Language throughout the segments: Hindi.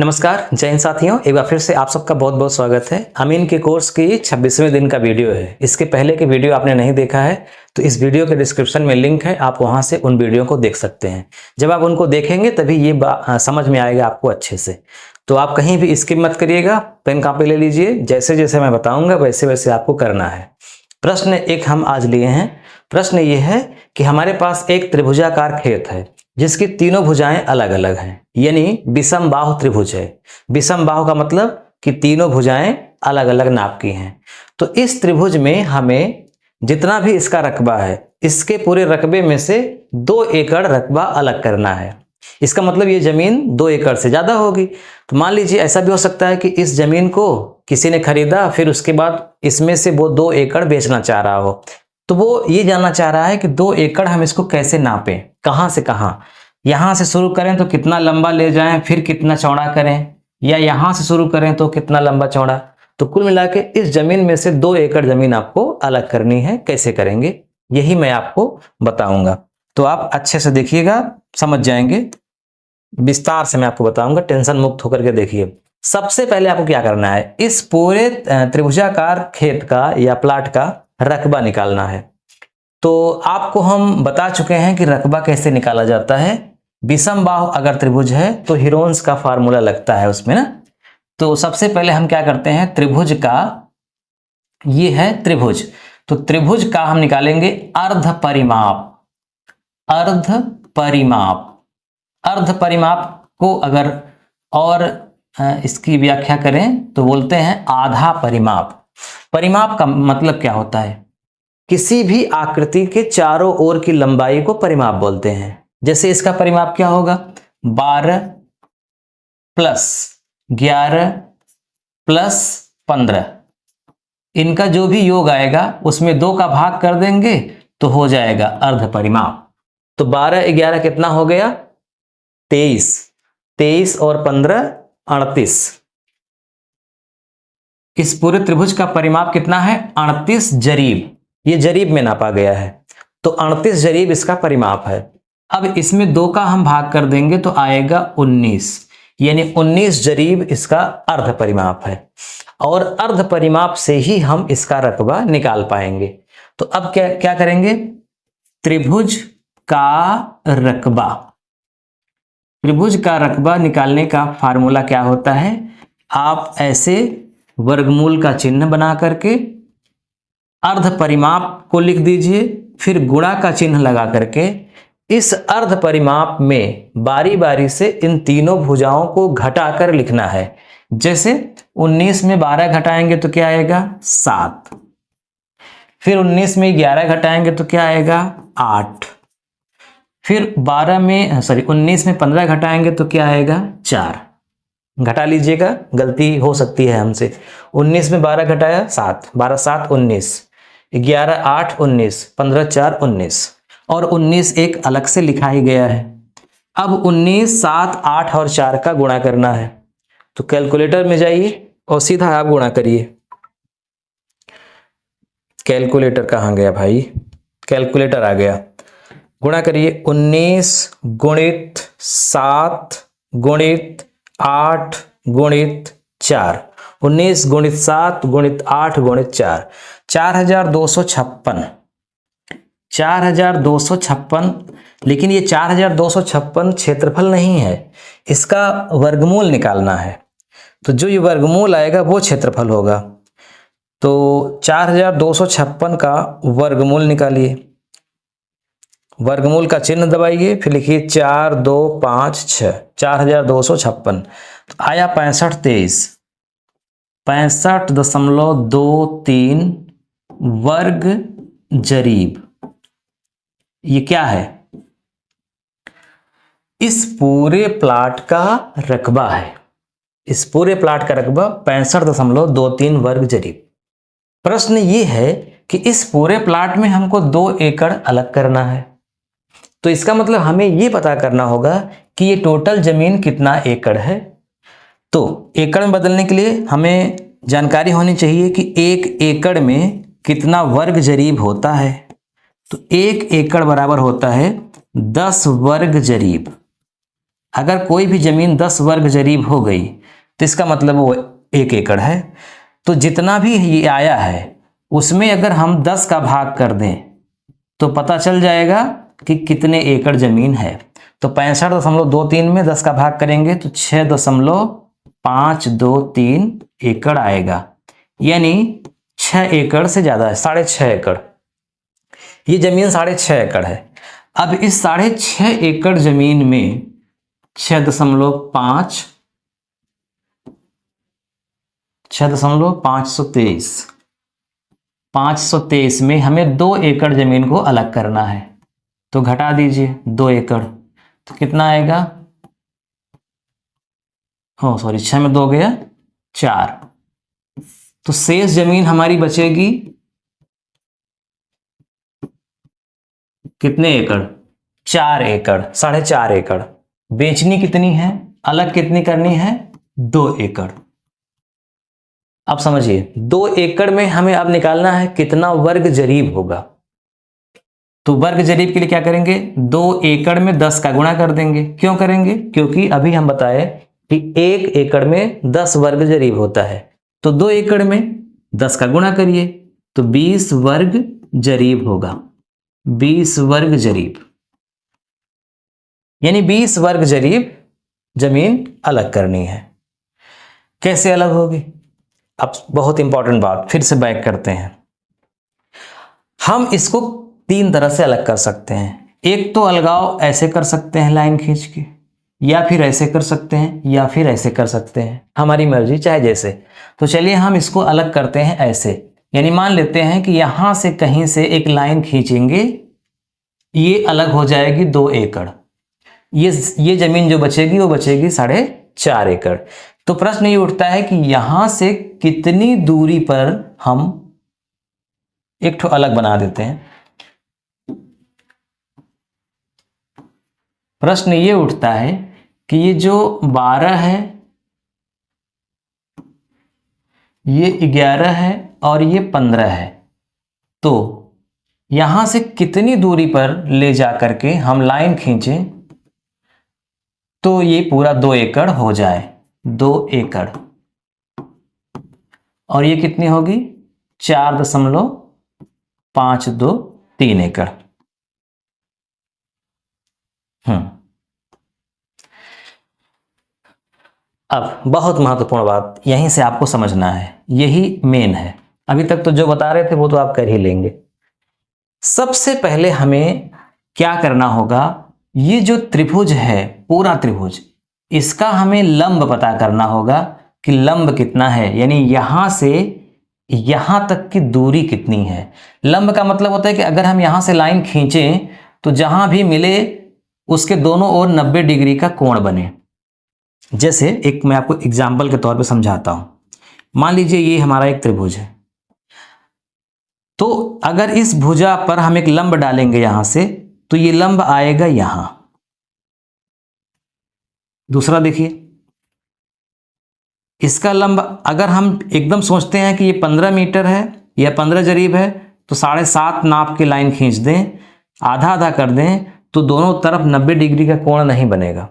नमस्कार जय हिंद साथियों, एक बार फिर से आप सबका बहुत बहुत स्वागत है। अमीन के कोर्स की 26वें दिन का वीडियो है। इसके पहले के वीडियो आपने नहीं देखा है तो इस वीडियो के डिस्क्रिप्शन में लिंक है, आप वहां से उन वीडियो को देख सकते हैं। जब आप उनको देखेंगे तभी ये समझ में आएगा आपको अच्छे से। तो आप कहीं भी स्किप मत करिएगा, पेन कॉपी ले लीजिए, जैसे जैसे मैं बताऊंगा वैसे वैसे आपको करना है। प्रश्न एक हम आज लिए हैं। प्रश्न ये है कि हमारे पास एक त्रिभुजाकार खेत है जिसकी तीनों भुजाएं अलग अलग हैं, यानी विषम बाहु त्रिभुज है। विषम बाहु का मतलब कि तीनों भुजाएं अलग अलग नाप की हैं। तो इस त्रिभुज में हमें जितना भी इसका रकबा है, इसके पूरे रकबे में से 2 एकड़ रकबा अलग करना है। इसका मतलब ये जमीन 2 एकड़ से ज्यादा होगी। तो मान लीजिए ऐसा भी हो सकता है कि इस जमीन को किसी ने खरीदा, फिर उसके बाद इसमें से वो 2 एकड़ बेचना चाह रहा हो। तो वो ये जानना चाह रहा है कि 2 एकड़ हम इसको कैसे नापें, कहां से कहां, यहां से शुरू करें तो कितना लंबा ले जाएं, फिर कितना चौड़ा करें, या यहां से शुरू करें तो कितना लंबा चौड़ा। तो कुल मिला के इस जमीन में से 2 एकड़ जमीन आपको अलग करनी है। कैसे करेंगे यही मैं आपको बताऊंगा। तो आप अच्छे से देखिएगा, समझ जाएंगे। विस्तार से मैं आपको बताऊंगा, टेंशन मुक्त होकर के देखिए। सबसे पहले आपको क्या करना है, इस पूरे त्रिभुजाकार खेत का या प्लाट का रकबा निकालना है। तो आपको हम बता चुके हैं कि रकबा कैसे निकाला जाता है। विषम बाहु अगर त्रिभुज है तो हीरोन्स का फार्मूला लगता है उसमें ना। तो सबसे पहले हम क्या करते हैं, त्रिभुज का, ये है त्रिभुज, तो त्रिभुज का हम निकालेंगे अर्ध परिमाप। अर्ध परिमाप, अर्ध परिमाप को अगर और इसकी व्याख्या करें तो बोलते हैं आधा परिमाप। परिमाप का मतलब क्या होता है, किसी भी आकृति के चारों ओर की लंबाई को परिमाप बोलते हैं। जैसे इसका परिमाप क्या होगा, 12 प्लस 11 प्लस 15, इनका जो भी योग आएगा उसमें 2 का भाग कर देंगे तो हो जाएगा अर्ध परिमाप। तो 12 11 कितना हो गया, 23, 23 और 15 38। इस पूरे त्रिभुज का परिमाप कितना है, 38 जरीब। ये जरीब में नापा गया है, तो 38 जरीब इसका परिमाप है। अब इसमें 2 का हम भाग कर देंगे तो आएगा 19, यानी 19 जरीब इसका अर्ध परिमाप है। और अर्ध परिमाप से ही हम इसका रकबा निकाल पाएंगे। तो अब क्या करेंगे, त्रिभुज का रकबा, त्रिभुज का रकबा निकालने का फार्मूला क्या होता है, आप ऐसे वर्गमूल का चिन्ह बना करके अर्ध परिमाप को लिख दीजिए, फिर गुणा का चिन्ह लगा करके इस अर्ध परिमाप में बारी बारी से इन तीनों भुजाओं को घटाकर लिखना है। जैसे 19 में 12 घटाएंगे तो क्या आएगा, 7, फिर 19 में 11 घटाएंगे तो क्या आएगा, 8, फिर 19 में 15 घटाएंगे तो क्या आएगा, 4। घटा लीजिएगा, गलती हो सकती है हमसे। 19 में 12 घटाया 7, 12 7 19, 11 8 19, 15 4 19, और 19 एक अलग से लिखा ही गया है। अब 19 7 8 और 4 का गुणा करना है। तो कैलकुलेटर में जाइए और सीधा आप गुणा करिए। कैलकुलेटर कहाँ गया भाई, कैलकुलेटर आ गया। गुणा करिए, 19 गुणित 7 गुणित 8 गुणित 4, 19 गुणित 7 गुणित 8 गुणित 4, 4256। 4256, लेकिन ये 4256 क्षेत्रफल नहीं है, इसका वर्गमूल निकालना है। तो जो ये वर्गमूल आएगा वो क्षेत्रफल होगा। तो 4256 का वर्गमूल निकालिए, वर्गमूल का चिन्ह दबाइए, फिर लिखिए 4 2 5 6, 4256। तो आया 6523, 65.23 वर्ग जरीब। ये क्या है, इस पूरे प्लाट का रकबा है। इस पूरे प्लाट का रकबा 65.23 वर्ग जरीब। प्रश्न ये है कि इस पूरे प्लाट में हमको 2 एकड़ अलग करना है। तो इसका मतलब हमें ये पता करना होगा कि ये टोटल जमीन कितना एकड़ है। तो एकड़ में बदलने के लिए हमें जानकारी होनी चाहिए कि 1 एकड़ में कितना वर्ग जरीब होता है। तो 1 एकड़ बराबर होता है 10 वर्ग जरीब। अगर कोई भी जमीन 10 वर्ग जरीब हो गई तो इसका मतलब वो 1 एकड़ है। तो जितना भी ये आया है उसमें अगर हम 10 का भाग कर दें तो पता चल जाएगा कि कितने एकड़ जमीन है। तो 65.23 में 10 का भाग करेंगे तो 6.523 एकड़ आएगा, यानी 6 एकड़ से ज्यादा है, 6.5 एकड़। ये जमीन 6.5 एकड़ है। अब इस 6.5 एकड़ जमीन में 523 में हमें 2 एकड़ जमीन को अलग करना है। तो घटा दीजिए 2 एकड़, तो कितना आएगा? हो सॉरी, 6 में 2 गया 4। तो शेष जमीन हमारी बचेगी कितने एकड़? 4 एकड़, 4.5 एकड़। बेचनी कितनी है, अलग कितनी करनी है? 2 एकड़। अब समझिए 2 एकड़ में हमें अब निकालना है कितना वर्ग जरीब होगा। तो वर्ग जरीब के लिए क्या करेंगे? 2 एकड़ में 10 का गुणा कर देंगे। क्यों करेंगे? क्योंकि अभी हम बताए कि 1 एकड़ में 10 वर्ग जरीब होता है। तो 2 एकड़ में 10 का गुणा करिए तो 20 वर्ग जरीब होगा। 20 वर्ग जरीब, यानी 20 वर्ग जरीब जमीन अलग करनी है। कैसे अलग होगी? अब बहुत इंपॉर्टेंट बात, फिर से बैक करते हैं। हम इसको 3 तरह से अलग कर सकते हैं। एक तो अलगाव ऐसे कर सकते हैं लाइन खींच के, या फिर ऐसे कर सकते हैं, या फिर ऐसे कर सकते हैं, हमारी मर्जी, चाहे जैसे। तो चलिए हम इसको अलग करते हैं ऐसे, यानी मान लेते हैं कि यहां से कहीं से एक लाइन खींचेंगे, ये अलग हो जाएगी 2 एकड़। ये जमीन जो बचेगी वो बचेगी 4.5 एकड़। तो प्रश्न ये उठता है कि यहां से कितनी दूरी पर हम एक ठो अलग बना देते हैं। प्रश्न ये उठता है कि ये जो 12 है, ये 11 है और ये 15 है, तो यहां से कितनी दूरी पर ले जा करके हम लाइन खींचें तो ये पूरा 2 एकड़ हो जाए। 2 एकड़, और ये कितनी होगी? 4.523 एकड़। अब बहुत महत्वपूर्ण बात यहीं से आपको समझना है, यही मेन है। अभी तक तो जो बता रहे थे वो तो आप कर ही लेंगे। सबसे पहले हमें क्या करना होगा, ये जो त्रिभुज है, पूरा त्रिभुज, इसका हमें लंब पता करना होगा कि लंब कितना है, यानी यहां से यहां तक की दूरी कितनी है। लंब का मतलब होता है कि अगर हम यहां से लाइन खींचें तो जहां भी मिले उसके दोनों ओर 90 डिग्री का कोण बने। जैसे एक मैं आपको एग्जाम्पल के तौर पे समझाता हूं। मान लीजिए ये हमारा एक त्रिभुज है, तो अगर इस भुजा पर हम एक लंब डालेंगे यहां से, तो ये लंब आएगा यहां। दूसरा देखिए, इसका लंब अगर हम एकदम सोचते हैं कि ये 15 मीटर है या 15 जरीब है, तो 7.5 नाप के लाइन खींच दें, आधा आधा कर दें, तो दोनों तरफ 90 डिग्री का कोण नहीं बनेगा,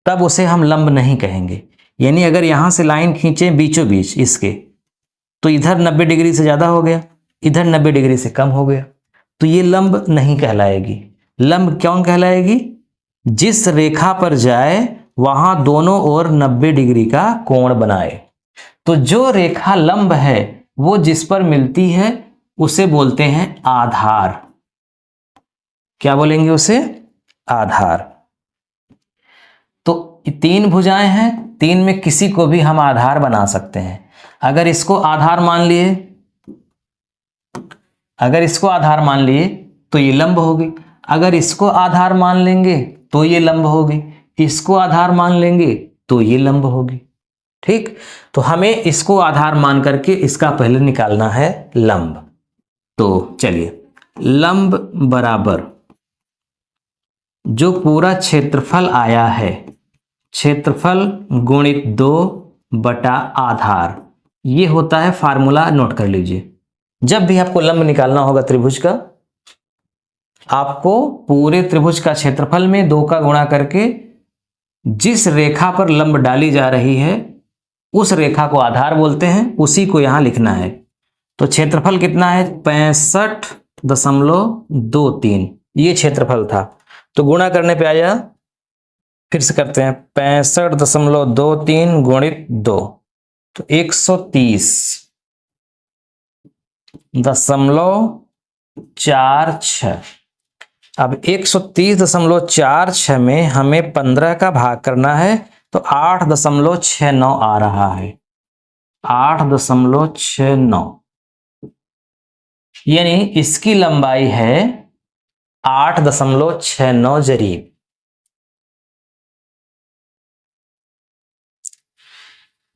तब उसे हम लंब नहीं कहेंगे। यानी अगर यहां से लाइन खींचें बीचों बीच इसके, तो इधर 90 डिग्री से ज्यादा हो गया, इधर 90 डिग्री से कम हो गया, तो ये लंब नहीं कहलाएगी। लंब क्यों कहलाएगी? जिस रेखा पर जाए वहां दोनों ओर 90 डिग्री का कोण बनाए। तो जो रेखा लंब है वो जिस पर मिलती है उसे बोलते हैं आधार। क्या बोलेंगे उसे? आधार। तो 3 भुजाएं हैं, 3 में किसी को भी हम आधार बना सकते हैं। अगर इसको आधार मान लिए, तो ये लंब होगी। अगर इसको आधार मान लेंगे तो ये लंब होगी, इसको आधार मान लेंगे तो ये लंब होगी। ठीक, तो हमें इसको आधार मान करके इसका पहले निकालना है लंब। तो चलिए, लंब बराबर जो पूरा क्षेत्रफल आया है, क्षेत्रफल गुणित 2 बटा आधार, ये होता है फार्मूला, नोट कर लीजिए। जब भी आपको लंब निकालना होगा त्रिभुज का, आपको पूरे त्रिभुज का क्षेत्रफल में 2 का गुणा करके जिस रेखा पर लंब डाली जा रही है उस रेखा को आधार बोलते हैं, उसी को यहां लिखना है। तो क्षेत्रफल कितना है? 65.23 ये क्षेत्रफल था। तो गुणा करने पे आया, फिर से करते हैं, 65.23 गुणित 2 तो 130.46। अब 130.46 में हमें 15 का भाग करना है, तो 8.69 आ रहा है, 8.69, यानी इसकी लंबाई है 8.69 जरीब।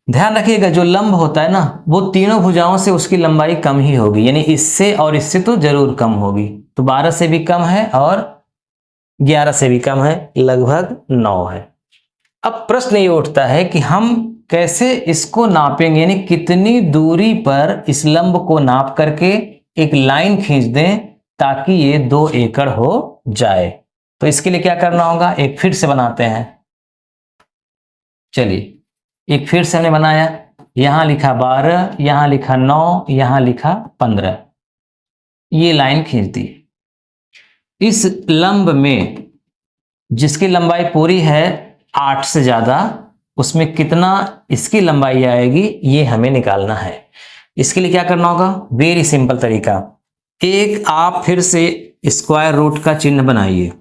ध्यान रखिएगा, जो लंब होता है ना, वो तीनों भुजाओं से उसकी लंबाई कम ही होगी, यानी इससे और इससे तो जरूर कम होगी। तो 12 से भी कम है और 11 से भी कम है, लगभग 9 है। अब प्रश्न ये उठता है कि हम कैसे इसको नापेंगे, यानी कितनी दूरी पर इस लंब को नाप करके एक लाइन खींच दें ताकि ये 2 एकड़ हो जाए। तो इसके लिए क्या करना होगा, एक फिर से बनाते हैं। चलिए, एक फिर से हमने बनाया, यहां लिखा 12, यहां लिखा 9, यहां लिखा 15, ये लाइन खींच दी। इस लंब में जिसकी लंबाई पूरी है 8 से ज्यादा, उसमें कितना इसकी लंबाई आएगी ये हमें निकालना है। इसके लिए क्या करना होगा, वेरी सिंपल तरीका, एक आप फिर से स्क्वायर रूट का चिन्ह बनाइए।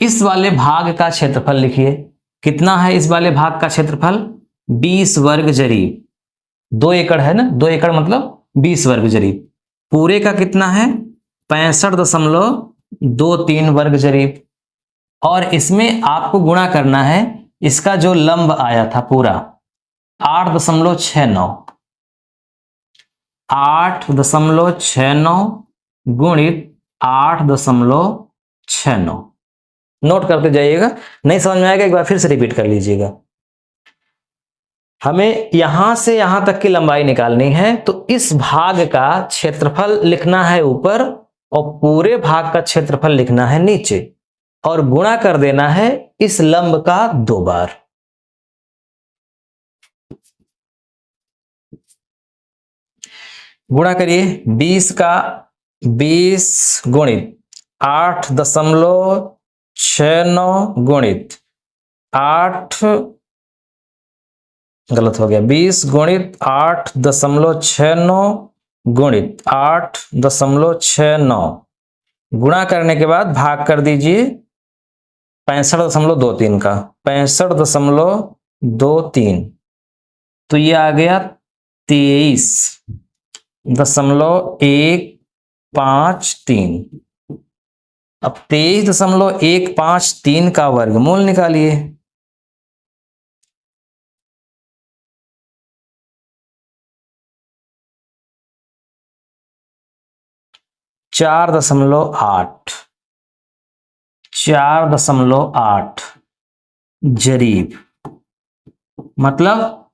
इस वाले भाग का क्षेत्रफल लिखिए, कितना है इस वाले भाग का क्षेत्रफल? 20 वर्ग जरीब, 2 एकड़ है ना, 2 एकड़ मतलब 20 वर्ग जरीब। पूरे का कितना है? 65.23 वर्ग जरीब। और इसमें आपको गुणा करना है, इसका जो लंब आया था पूरा 8.69, 8.69 गुणित 8.69। नोट करते जाइएगा, नहीं समझ में आएगा एक बार फिर से रिपीट कर लीजिएगा। हमें यहां से यहां तक की लंबाई निकालनी है, तो इस भाग का क्षेत्रफल लिखना है ऊपर और पूरे भाग का क्षेत्रफल लिखना है नीचे, और गुणा कर देना है इस लंब का 2 बार। गुणा करिए, 20 का 20 गुणित 8.69 गुणित 8, गलत हो गया, 20 गुणित 8.69 गुणित 8.69, गुणा करने के बाद भाग कर दीजिए 65.23 का, 65.23, तो ये आ गया 23.153। अब 23.153 का वर्गमूल निकालिए। चार दशमलव आठ जरीब, मतलब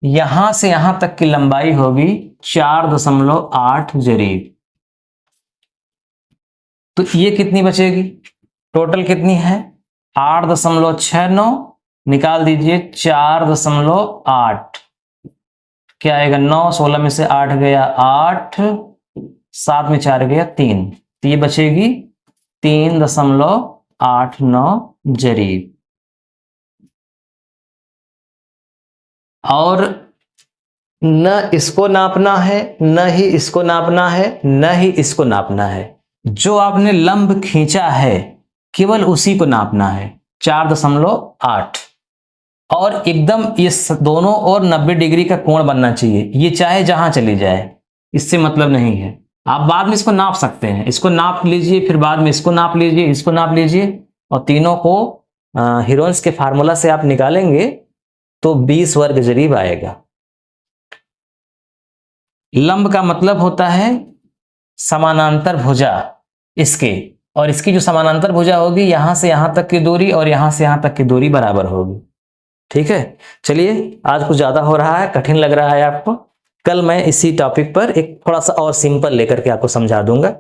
यहां से यहां तक की लंबाई होगी 4.8 जरीब। तो ये कितनी बचेगी, टोटल कितनी है? 8.69, निकाल दीजिए 4.8, क्या आएगा? 9, 16 में से 8 गया 8, 7 में 4 गया 3, तो ये बचेगी 3.89 जरीब। और न इसको नापना है, न ही इसको नापना है, न ही इसको नापना है, जो आपने लंब खींचा है केवल उसी को नापना है, 4.8। और एकदम ये दोनों और 90 डिग्री का कोण बनना चाहिए, ये चाहे जहां चली जाए, इससे मतलब नहीं है। आप बाद में इसको नाप सकते हैं, इसको नाप लीजिए, फिर बाद में इसको नाप लीजिए, इसको नाप लीजिए, और तीनों को हीरोन्स के फार्मूला से आप निकालेंगे तो 20 वर्ग जरीब आएगा। लंब का मतलब होता है समानांतर भुजा इसके, और इसकी जो समानांतर भुजा होगी यहां से यहां तक की दूरी और यहां से यहां तक की दूरी बराबर होगी। ठीक है, चलिए, आज कुछ ज्यादा हो रहा है, कठिन लग रहा है आपको, कल मैं इसी टॉपिक पर एक थोड़ा सा और सिंपल लेकर के आपको समझा दूंगा,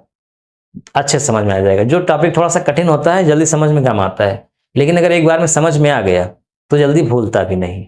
अच्छे समझ में आ जाएगा। जो टॉपिक थोड़ा सा कठिन होता है जल्दी समझ में कम आता है, लेकिन अगर एक बार में समझ में आ गया तो जल्दी भूलता भी नहीं।